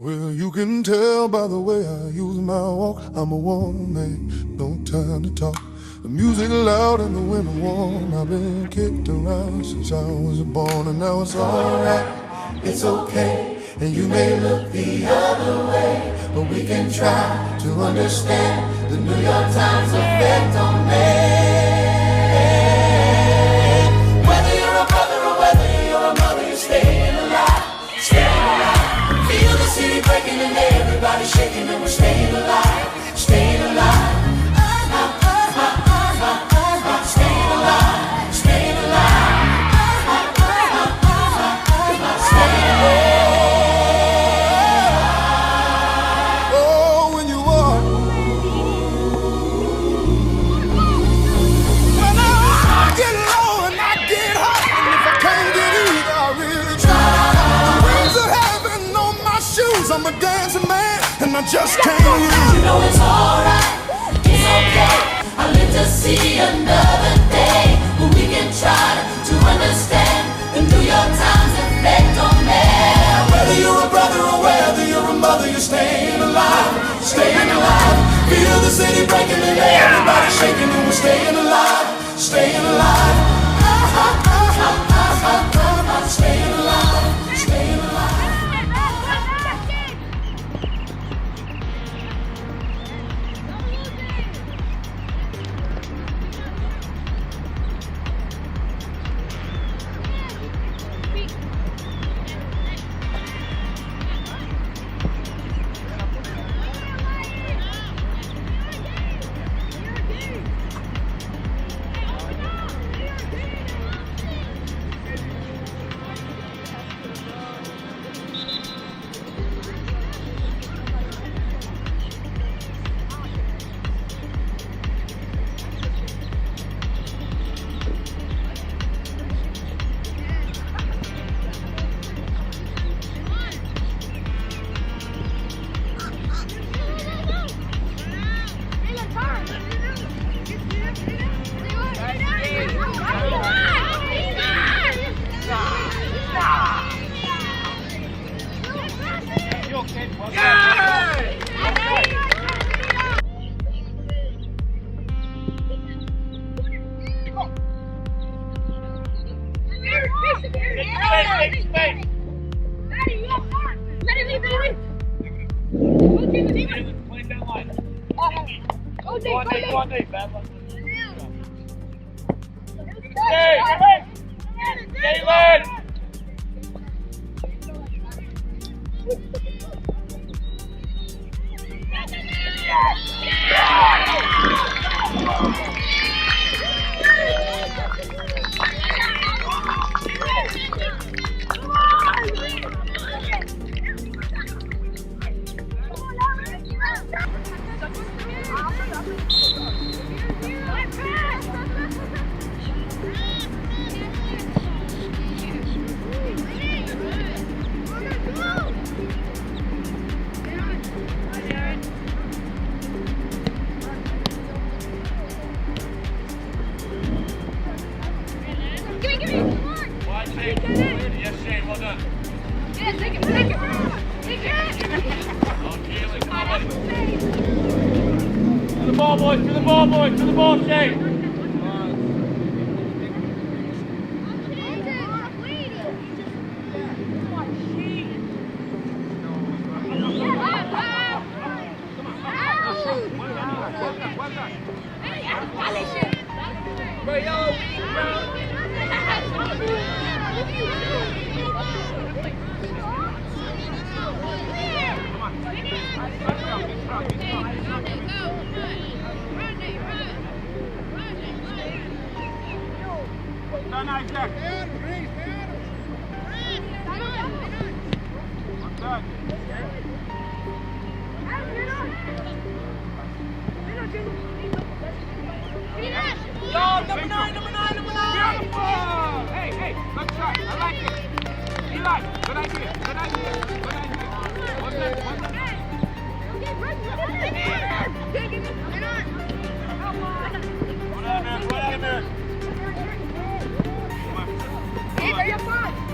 Well, you can tell by the way I use my walk, I'm a woman, no time to talk. The music loud and the winter warm. I've been kicked around since I was born, and now it's alright, it's okay. And you may look the other way, but we can try to understand the New York Times effect on man. Whether you're a brother or whether you're a mother, you're staying alive, staying alive. Feel the city breaking and everybody shaking, and we're staying alive, staying alive. Staying alive, staying alive. Staying alive. Oh, when you walk, when I get low and I get hot, and if I can't get eat, I really try. The wings of heaven on my shoes, I'm a dancing man, and I just can't lose. You know it's alright, it's okay. I live to see another day, but we can try to understand the New York Times effect on man. Whether you're a brother or whether you're a mother, you're staying alive, staying alive. Feel the city breaking and everybody shaking, and we're staying alive, staying alive. Staying alive, staying alive.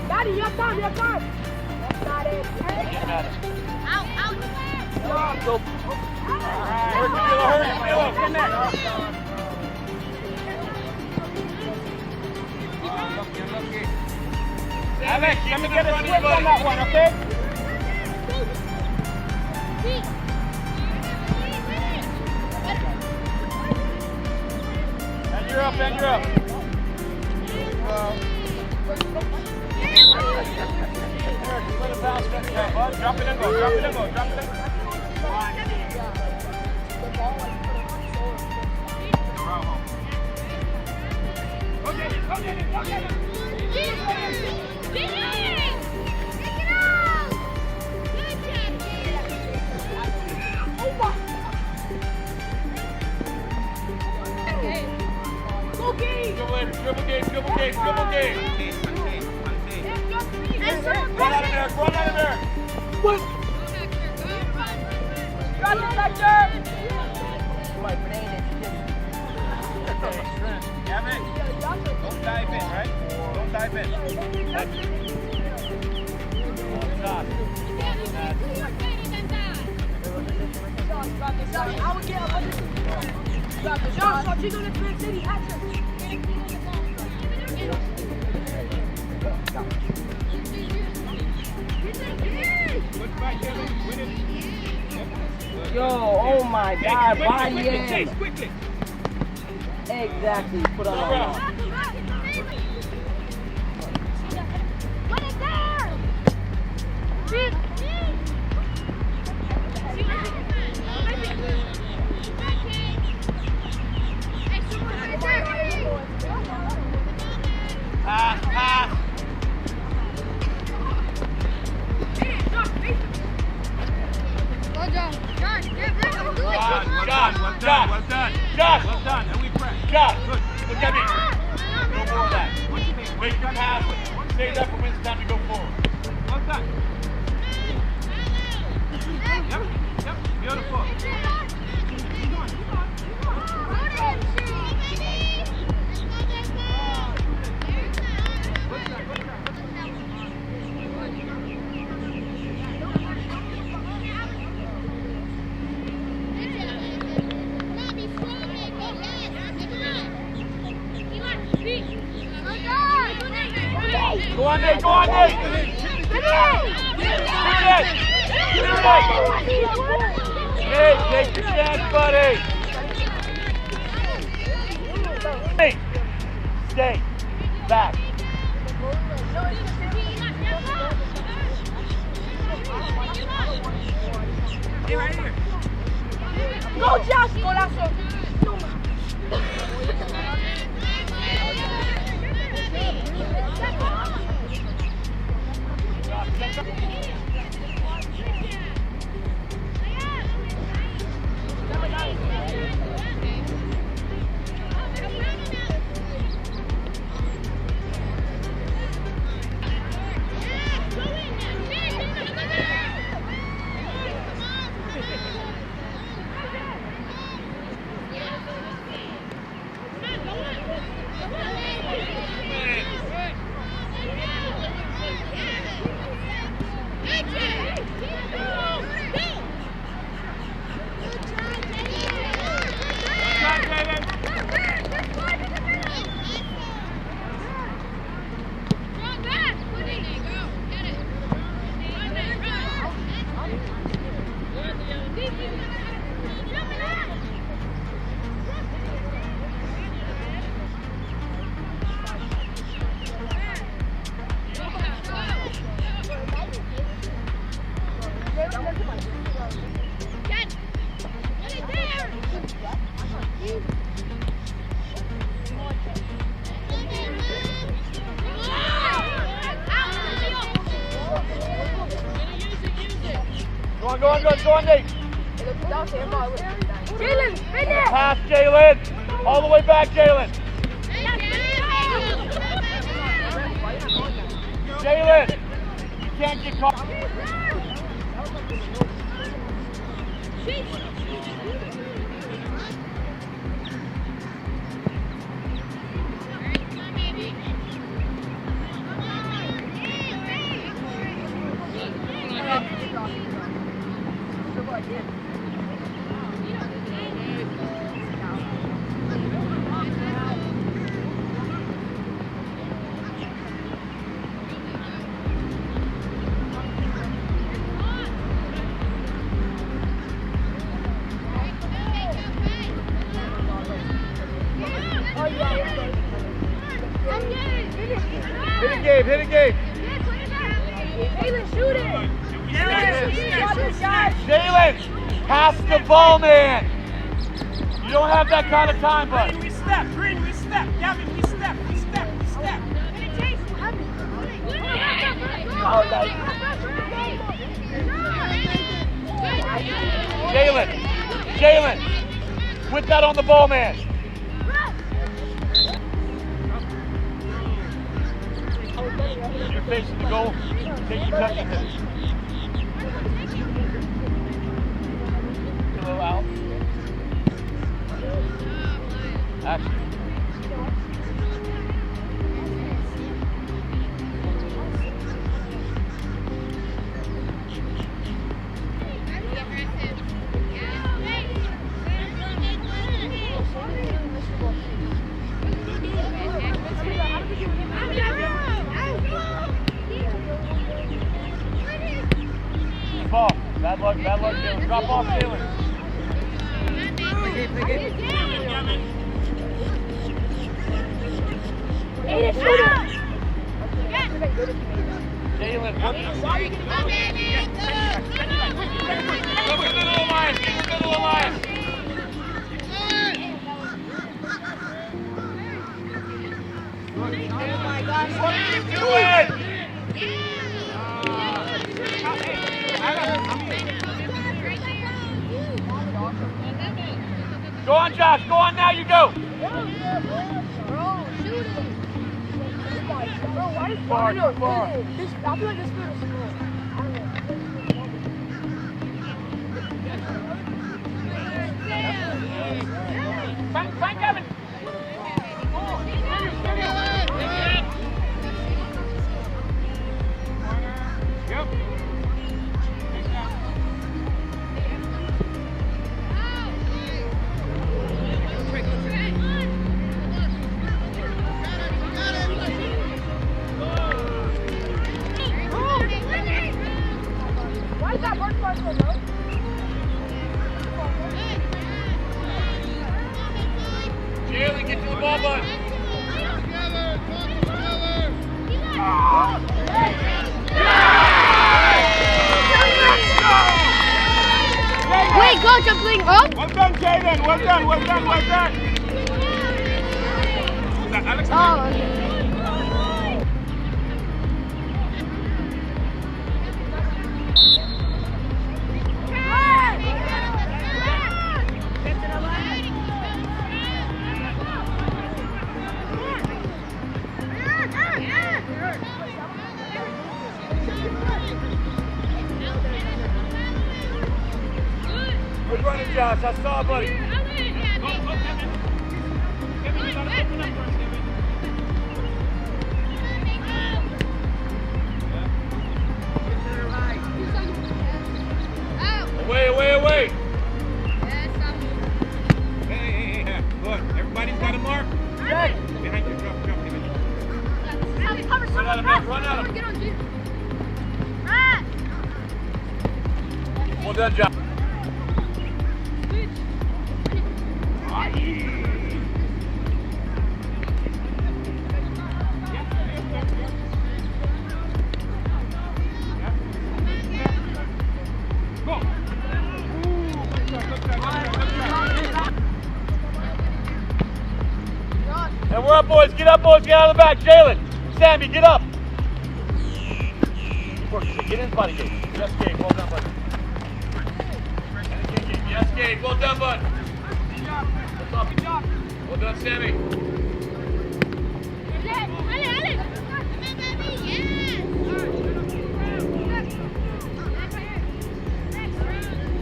Daddy, you're fine. Got it. Out. Alex, let me get a switch on that one, okay? And you're up, and you're up. Eric, let it bounce back there, bud. Drop it and go, drop it and go, drop it and go. Dribble game. Run out of there. What? Got it, Hector! Don't dive in, right? Don't dive in. Josh, what you doing at Twin City? Yo, oh my God, body in. Quickly. Exactly, put on. What is there? Pass. Well done. And we press. Josh, good. Look at me. No more of that. Wait, come halfway. Save that for when it's time to go forward. Well done. Yep. Beautiful. Go on, Nate. Nate, take your chance, buddy. Nate, stay back. Stay right here. Go, Josh, golazo. Go on, Nate. Jalen, finish! Pass, Jalen. All the way back, Jalen. Jalen, you can't get caught. Hit it, Gabe. Hit it, Gabe. Jalen, shoot it. Jalen, pass the ball, man. You don't have that kind of time, bud. Green, we step. Green, we step. Gavin, we step. We step. We step. Jalen, put that on the ball, man. You're facing the goal. Take your touch and hit it. Kilo out. Action. Ball. Bad luck, Jalen. Drop off, Jalen. Jalen, what? Go with the little Lions. Get with the little Lions. Oh my gosh. What are you doing? Go on, Josh. Go on now. You go. Bro, shoot it. Bro, why is Far. I feel like this field is slow. Find Kevin. Why is that bird bar so low? Jalen, get to the ball, bud. Wait, coach, I'm playing up? Well done, Jalen. Well done. Oh, okay. Good running, Josh. I saw it, buddy. Go, Kevin. Kevin, you gotta open up first, Kevin. Away. Hey. Good. Everybody's got a mark? Check. Behind you. Drop, Kevin. Run at him, man. Run at him. Well done, Josh. And we're up, boys. Get up, boys. Get out of the back. Jalen, Sammy, get up. Get in, buddy. Yes, Gabe. Well done, buddy. Yes, Gabe. Well done, bud. Good job. Well done, Sammy.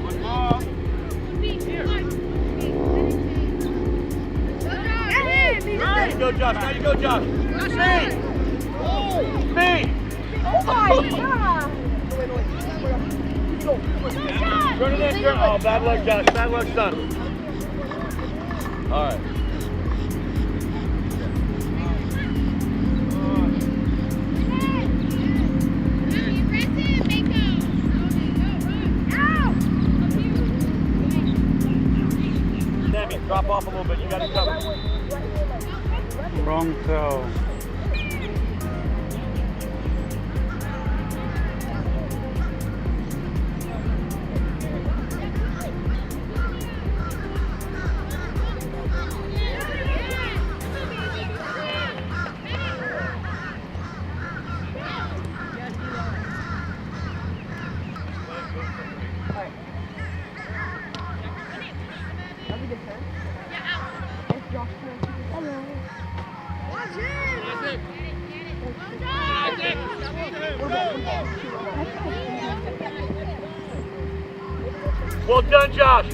Good ball. Now you go, Josh. Speed. Oh my god! Turn it in, turn. Oh, bad luck, Josh. Bad luck, son. All right. Sammy, drop off a little bit. You got it covered. Wrong toe. Well done, Josh.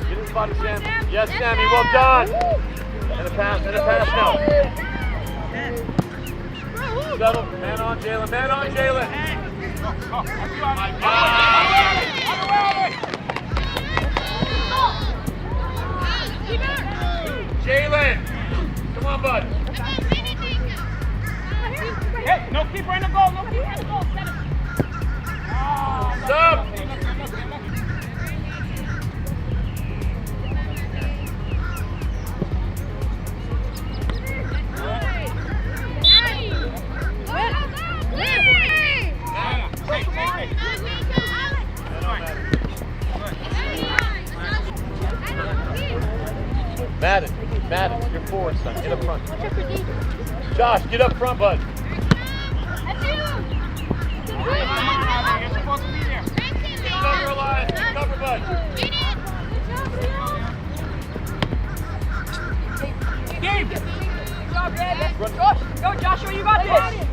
Get in spot, Sammy. Yes, Sammy, well done. And a pass now. Settle. Man on Jalen, man on Jalen. Oh my God. Jalen, come on, bud. Hey, no keeper in the goal, no keeper in the goal. Sub. Madden, you're forward, son. Get up front. Josh, get up front, bud. You're supposed to be there. Cover, Elias. Cover, bud. Game. Good job, Red. Josh, go, Joshua, you got this.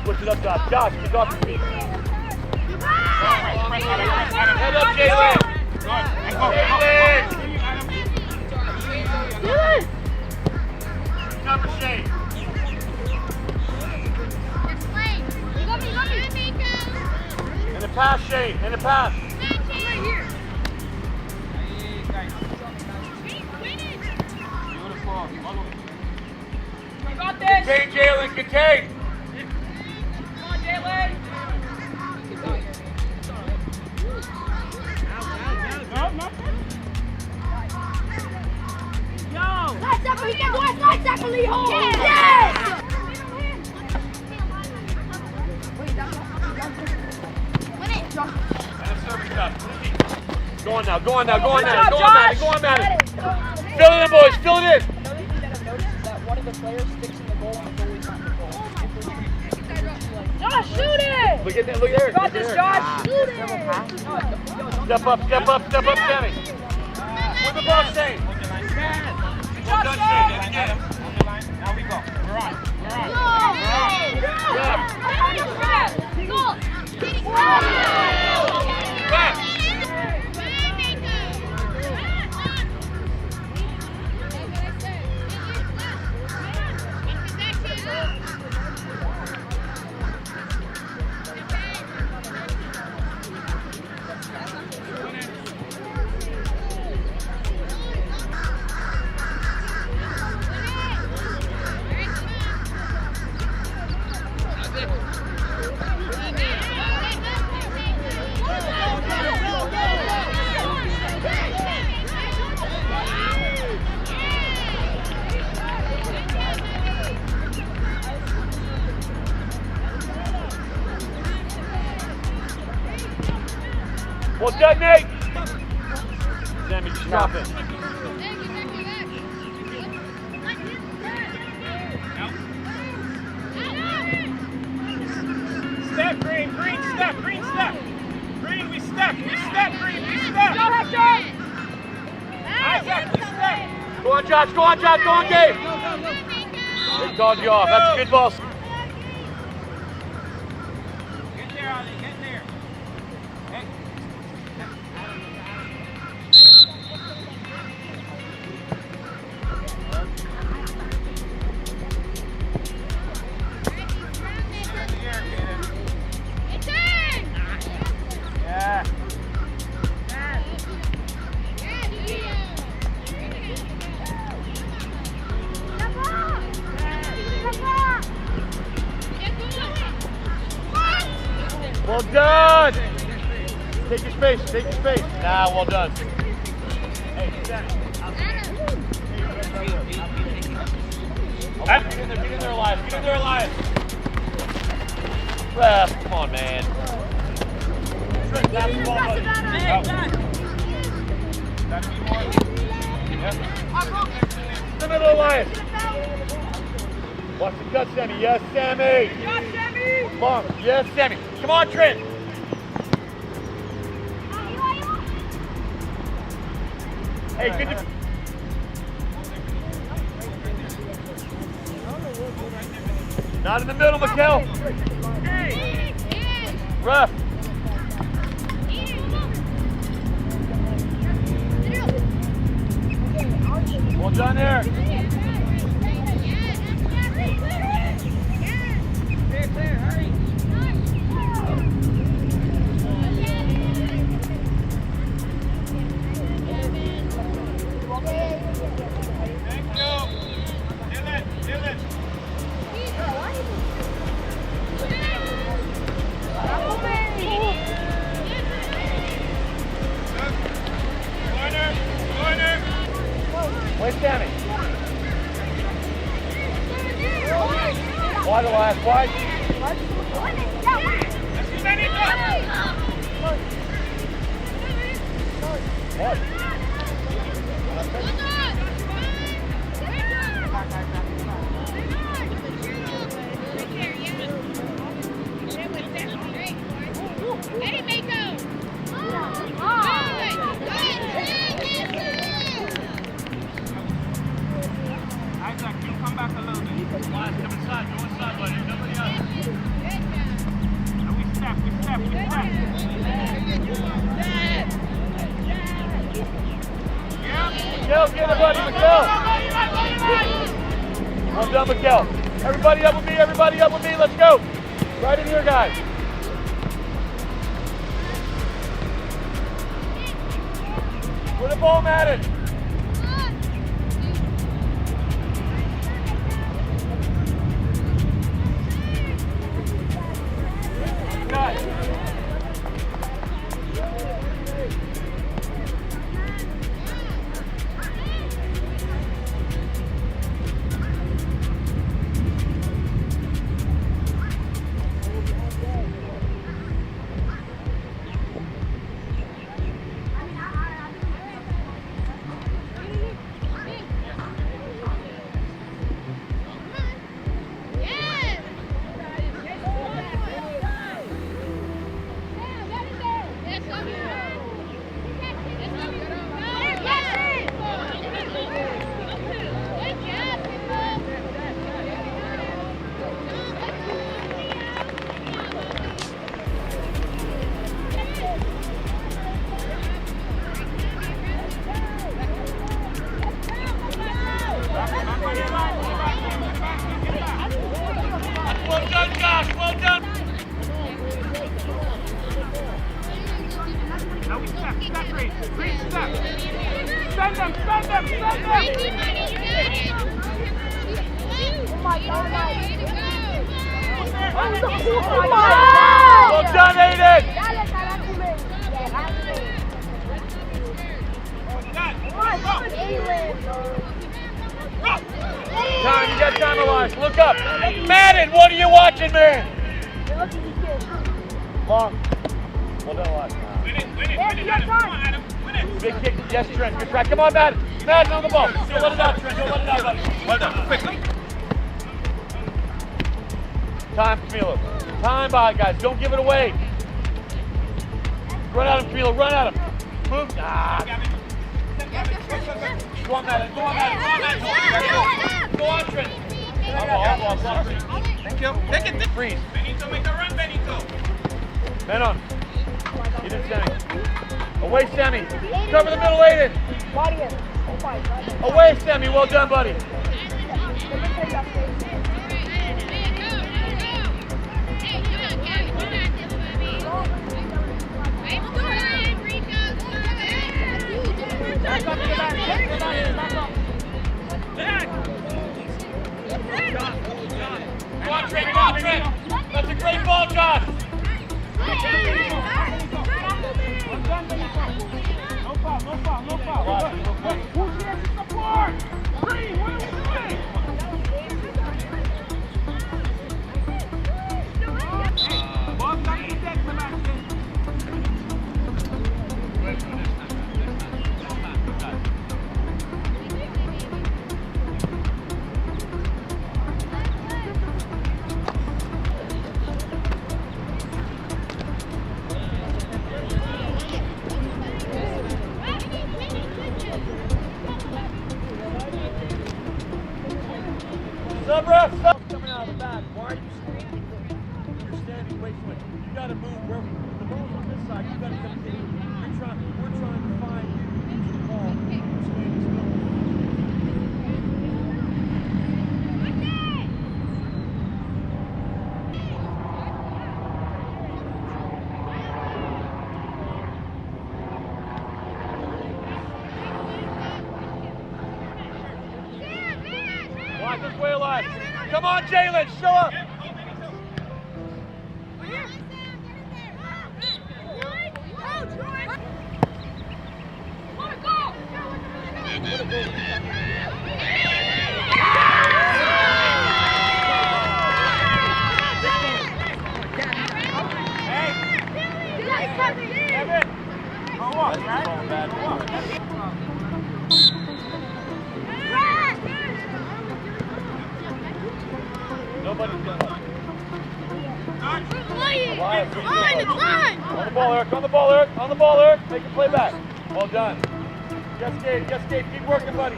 Push it up, Josh. Josh, get off your feet. Head up, Jalen. Jalen. Cover Shane. And a pass, Shane. And a pass. You got this. Contain, Jalen. Contain. Come on, Jalen. No. Slide tackle, he can go and slide tackle, Lee Hall. Yes! And a service up. Go on now, go on, Job, Madden. Fill it in, boys, fill it in. Another thing that I've noticed is that one of the players sticks in the goal and the goalie's not in the goal. Josh, shoot it! Look at that, look at there. Got this, Josh. Shoot it! Step up, Sammy. Where the ball, Shane? Well done, Shane. Get him. Now we go. We're on. Back. Well done, Nate. Sammy, just drop it. Step, Green, step. Green, we step, Green, we step. Go, Hector! Isaac, we step. Go on, Josh, go on, Gabe. They called you off. That's a good ball. Get there, Ali, get there. Well done! Take your space, take your space. Nah, well done. Hey, get in there, Elias. Get in there, Elias. Ref, come on, man. Trent, pass the ball, buddy. Gotta be more. Yep. In the middle, Elias. Watch the cut, Sammy. Yes, Sammy. Yes, Sammy! Come on. Yes, Sammy. Come on, Trent. Hey, good to... Not in the middle, Mikkel. Hey! Ref. Well done there. Clear, hurry. Thank you! Dylan! Corner! Where's Sammy? Wide, Elias, wide. Let's do Benito! What? Hey, Mako! Isaac, you come back a little bit. Elias, come inside. Go inside, buddy. Nobody else. Now we step. Yeah. Mikkel, get it, buddy. Mikkel. Well done, Mikkel. Everybody up with me. Let's go. Right in here, guys. Where the ball matted. Guys. Well done, Josh. Well done. Now we step, Green, step. Send them. Oh my God. Well done, Aiden. Time, you got time, Elias. Look up. Madden, what are you watching, man? Long. Well done, Elias. Win it, Adam. Come on, Adam. Win it. Big kick. Yes, Trent. Good track. Come on, Madden. Madden on the ball. Don't let it out, Trent. Don't let it out, buddy. Well done, quickly. Time, Camilo. Time by, guys. Don't give it away. Run at him, Camilo. Run at him. Move. Ah. Go on, Madden. Go on, Trent. Ball. Thank you. Take it. Freeze. Benito, make a run, Benito. Men on. Get in, Sammy. Away, Sammy. Cover the middle, Aiden. Body it. Oh my God. Away, Sammy. Well done, buddy. Come on, Trent. Come on, Trent. That's a great ball, Josh. No foul, no foul, no foul. Who's here to support? Green, what are we doing? Ball's got to be dead, Sebastian. Sub ref, sub coming out of the back. Why are you standing there? You're standing way too much. You got to move where the ball's on this side. You got to come in. We're trying to find you the ball. You're standing still. Watch this way alive. Come on, Jalen, show up. Nobody's done it. On the ball, Eric. On the ball, Eric. On the ball, Eric. Make a play back. Well done. Yes, Gabe. Yes, Gabe. Keep working, buddy.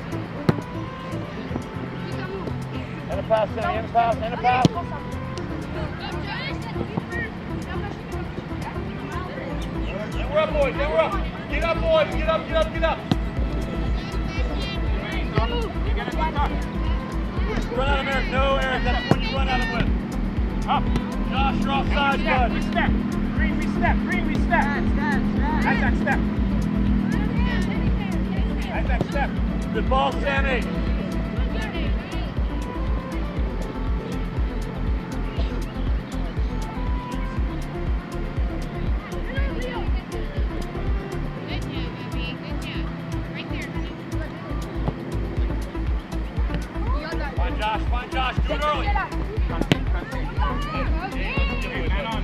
And a pass, Sammy. And a pass. And a pass. And we're up, boys. And we're up. Get up, boys. Get up, get up, get up. Run out of Eric. No, Eric. That's when you run out of with. Up. Josh, you're offside, bud. We step. Green, we step. Green, we step. That's that step. That's that step. Good ball, Sammy. Find Josh. Do it early. Man on.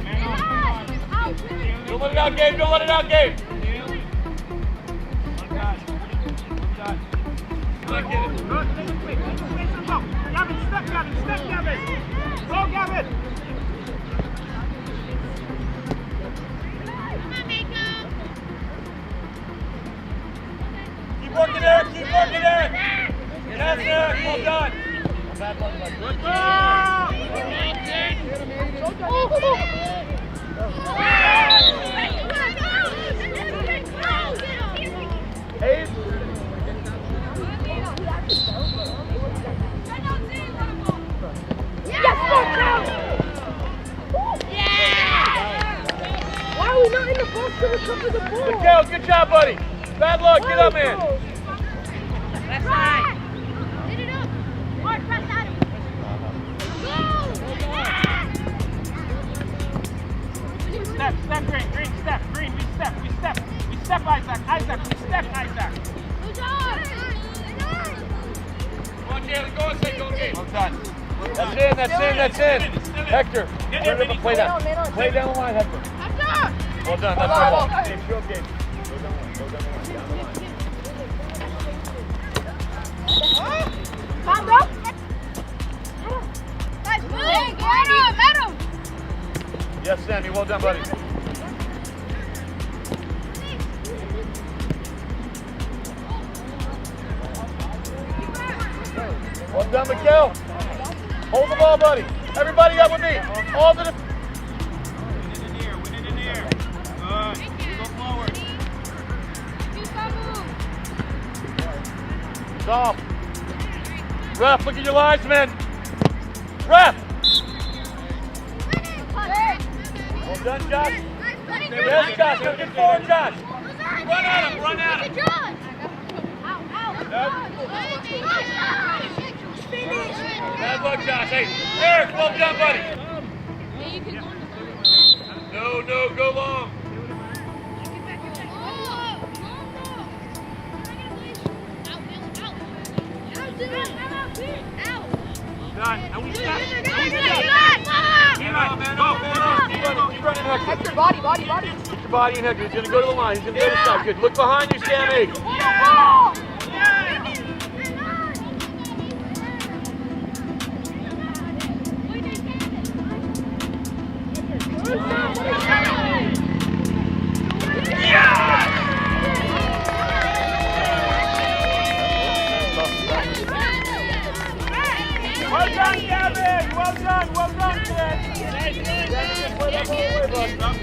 Don't let it out, Gabe. Don't let it out, Gabe. Look at it. Good. Gavin, step, Gavin. Step, Gavin. Go, Gavin. Keep working, Eric. Keep working, Eric. That's Eric. Well done. Bad luck, buddy. Good ball. Hey. Why are we not in the box to recover the ball? Miguel, good job, buddy. Bad luck. Get up, man. That's right. Hit it up. Mark, press at him. Step, Green, step, Green, we step, Isaac, we step, Isaac. Good job. Come on, Jalen, go and say, go game. Well done. That's in. Hector, play down. Play down the line, Hector. Well done, that's the ball. Game, show up, game. Go down the line, Pablo. Nice play. Get him. Yes, Sammy, well done, buddy. Well done, Miguel. Hold the ball, buddy. Everybody up with me. All to the... Win it in the air. Good. Stop. Ref, look at your linesman. Ref. Well done, Josh. Yes, Josh. Go get forward, Josh. Run at him. Run at him. Bad luck, Josh. Hey, Eric, well done, buddy. No, go long. Done. And we stop. Keep running, Hector. Hector, body. Get your body in, Hector. He's going to go to the line. He's going to go to the side. Good. Look behind you, Sammy. Well done, Gavin! Well done, kid! Long.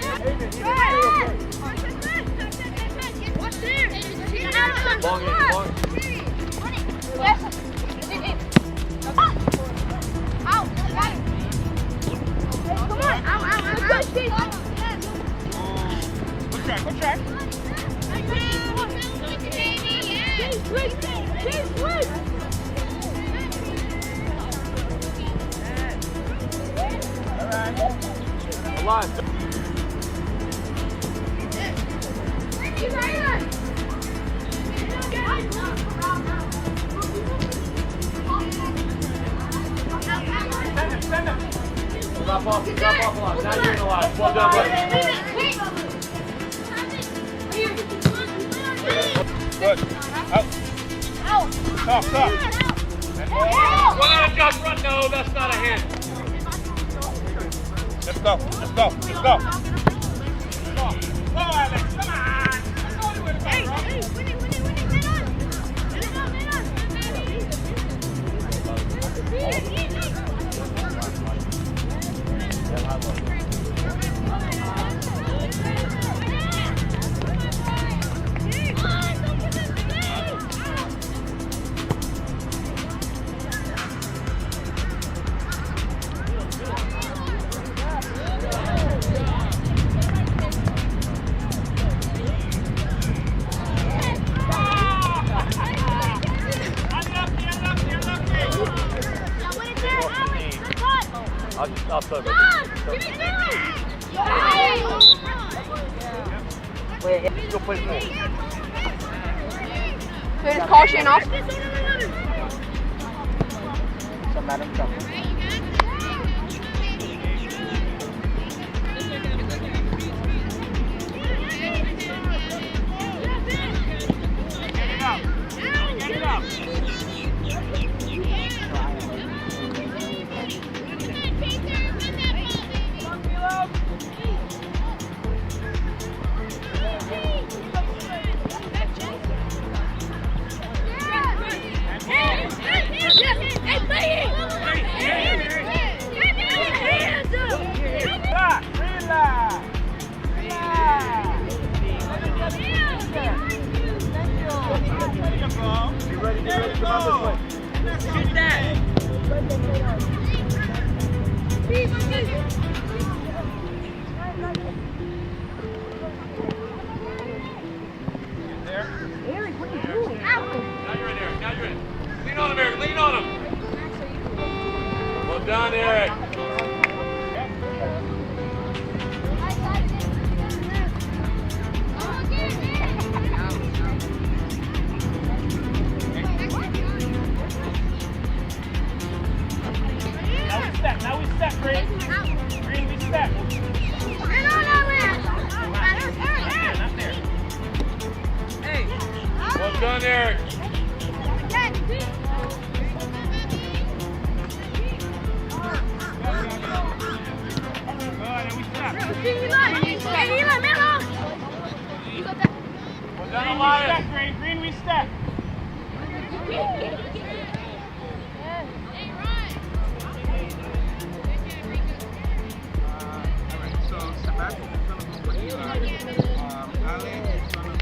Good track. Line. Send him. Drop off a line. Now you're in the line. Well done, buddy. Good. Out. Stop. Run out of Josh, run. No, that's not a hand. Let's go. Go, Alex. Come on. That's the only way to go, bro. I'll throw it. Wait, go play full. So just caution off. So, Madam Trump. Get it up. Lean on him. Well done, Eric. Now we step, Green. Green, we step. Not there. Well done, Eric. Green, we step. So Sebastian is going to go for Eli. Ale is going to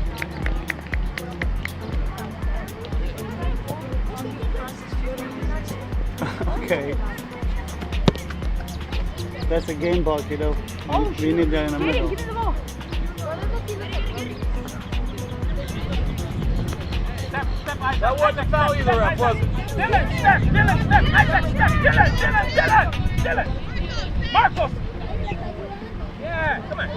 Okay. That's a game ball, kiddo. We need that in the middle. Give me the ball. Step, Isaac. That wasn't a foul either, ref, was it? Dylan, step, Isaac, step, Dylan. Marcos. Yeah, come on.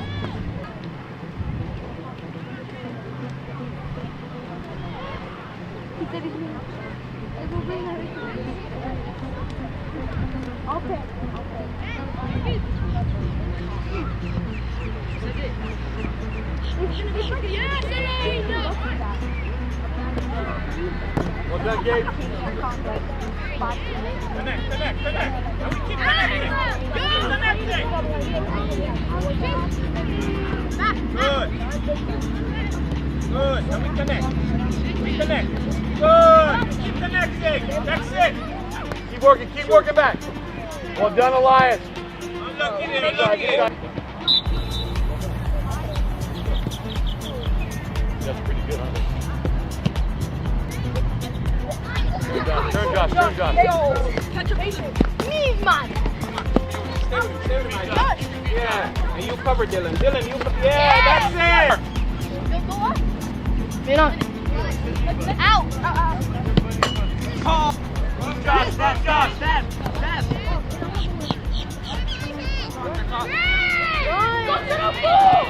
Well done, Gabe. Connect. And we keep connecting. Keep connecting. Good. And we connect. Good. Keep connecting. That's it. Keep working back. Well done, Elias. Unlucky. That's pretty good, huh? Turn, Josh. Catch a patient. Me, man. Yeah. And you cover Dylan. Yeah, that's it. Go up. Man on. Out. Josh. Go to the ball.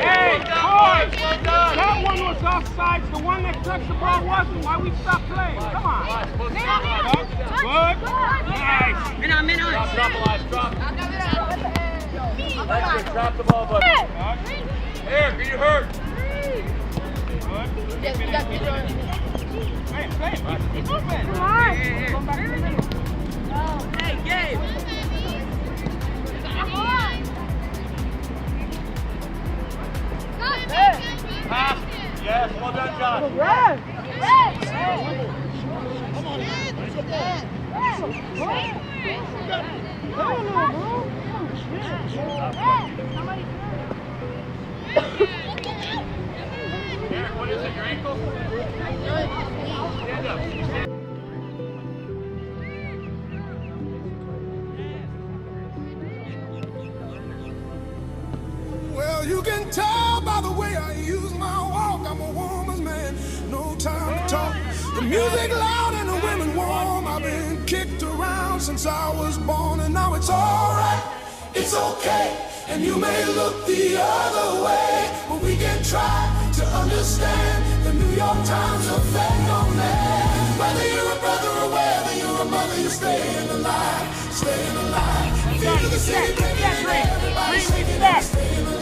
Hey, boys! That one was offsides. The one that touched the ball wasn't. Why we stopped playing? Come on. Good. Nice. Drop, Elias, drop. That's good. Drop the ball, buddy. Eric, are you hurt? Play. Keep moving. Come on. Hey, Gabe. Pass. Yes, well done, Josh. Eric, what is it, your ankle? Stand up. Well, you can tell by the way I use my walk. I'm a woman's man, no time to talk. The music loud and the women warm. I've been kicked around since I was born, and now it's alright, it's okay. And you may look the other way, but we can try to understand the New York Times effect on man. Whether you're a brother or whether you're a mother, you're staying alive, staying alive. Feel the city, everybody singing and staying alive.